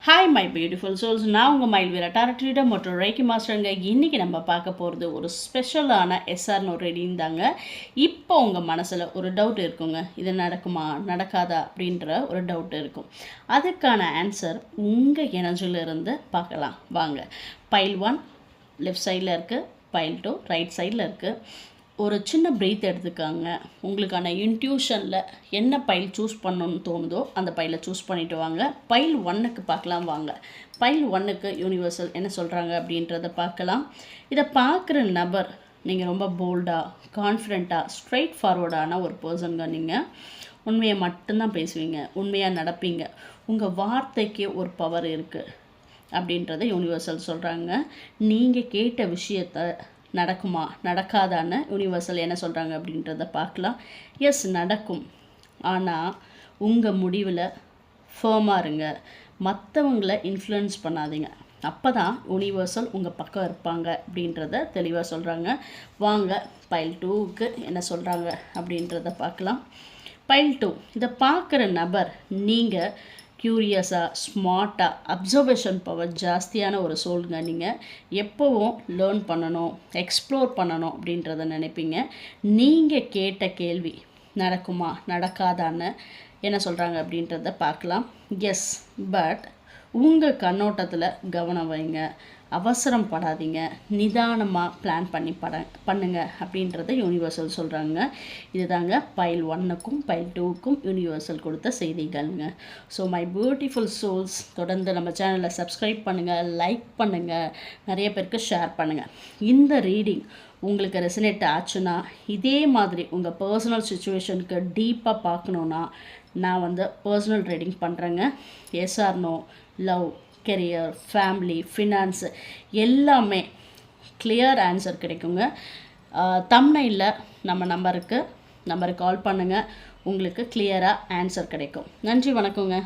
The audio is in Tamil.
Hi my beautiful souls. நான் உங்கள் மைல் வீரா டாரட் ரீடர் மற்றும் ரைக்கி மாஸ்டருங்க. இன்றைக்கி நம்ம பார்க்க போகிறது ஒரு ஸ்பெஷலான எஸ்ஆர்னோ ரீடிங் தாங்க. இப்போ உங்கள் மனசில் ஒரு டவுட் இருக்குங்க, இது நடக்குமா நடக்காதா அப்படின்ற ஒரு டவுட் இருக்கும். அதுக்கான ஆன்சர் உங்கள் எனர்ஜியிலிருந்து பார்க்கலாம் வாங்க. பைல் 1 லெஃப்ட் சைடில் இருக்குது, பைல் 2 ரைட் சைடில் இருக்குது. ஒரு சின்ன பிரீத் எடுத்துக்காங்க. உங்களுக்கான இன்ட்யூஷனில் என்ன பைல் சூஸ் பண்ணணும்னு தோணுதோ அந்த பைலை சூஸ் பண்ணிவிட்டு வாங்க. பைல் 1க்கு பார்க்கலாம் வாங்க. பைல் 1க்கு யூனிவர்சல் என்ன சொல்கிறாங்க அப்படின்றத பார்க்கலாம். இதை பார்க்குற நபர் நீங்கள் ரொம்ப போல்டாக, கான்ஃபிடெண்ட்டாக, ஸ்ட்ரைட் ஃபார்வர்டான ஒரு பர்சனுங்க. நீங்கள் உண்மையை மட்டும்தான் பேசுவீங்க, உண்மையாக நடப்பீங்க. உங்கள் வார்த்தைக்கு ஒரு பவர் இருக்குது அப்படின்றத யூனிவர்சல் சொல்கிறாங்க. நீங்கள் கேட்ட விஷயத்தை நடக்குமா நடக்காதான்னு யூனிவர்சல் என்ன சொல்கிறாங்க அப்படின்றத பார்க்கலாம். எஸ், நடக்கும். ஆனால் உங்கள் முடிவில் ஃபேமாக இருங்க, மற்றவங்களை இன்ஃப்ளூயன்ஸ் பண்ணாதீங்க. அப்போ தான் யூனிவர்சல் உங்கள் பக்கம் இருப்பாங்க அப்படின்றத தெளிவாக சொல்கிறாங்க. வாங்க பைல் 2க்கு என்ன சொல்கிறாங்க அப்படின்றத பார்க்கலாம். பைல் 2 இதை பார்க்குற நபர் நீங்கள் க்யூரியஸாக, ஸ்மார்ட்டாக, அப்சர்வேஷன் பவர் ஜாஸ்தியான ஒரு சோலுங்க. நீங்கள் எப்போவும் லேர்ன் பண்ணணும், எக்ஸ்ப்ளோர் பண்ணணும் அப்படின்றத நினைப்பீங்க. நீங்கள் கேட்ட கேள்வி நடக்குமா நடக்காதான்னு என்ன சொல்கிறாங்க அப்படின்றத பார்க்கலாம். எஸ், பட் உங்கள் கண்ணோட்டத்தில் கவனம் வைங்க, அவசரம் படாதீங்க, நிதானமாக பிளான் பண்ணி பண்ணுங்க அப்படின்றத யூனிவர்சல் சொல்கிறாங்க. இதுதாங்க பைல் 1க்கும் பைல் 2க்கும் யூனிவர்சல் கொடுத்த செய்திகள்ங்க. ஸோ மை பியூட்டிஃபுல் சோல்ஸ், தொடர்ந்து நம்ம சேனலை சப்ஸ்கிரைப் பண்ணுங்கள், லைக் பண்ணுங்கள், நிறைய பேருக்கு ஷேர் பண்ணுங்கள். இந்த ரீடிங் உங்களுக்கு ரெசனேட் ஆச்சுன்னா, இதே மாதிரி உங்கள் பர்சனல் சுச்சுவேஷனுக்கு டீப்பாக பார்க்கணுன்னா நான் பர்சனல் ரீடிங் பண்ணுறேங்க. Yes or no, love, career, family, finance எல்லாமே கிளியர் ஆன்சர் கிடைக்குங்க. தம்ப்நெயிலில் நம்ம நம்பருக்கு கால் பண்ணுங்கள், உங்களுக்கு கிளியராக ஆன்சர் கிடைக்கும். நன்றி, வணக்கங்க.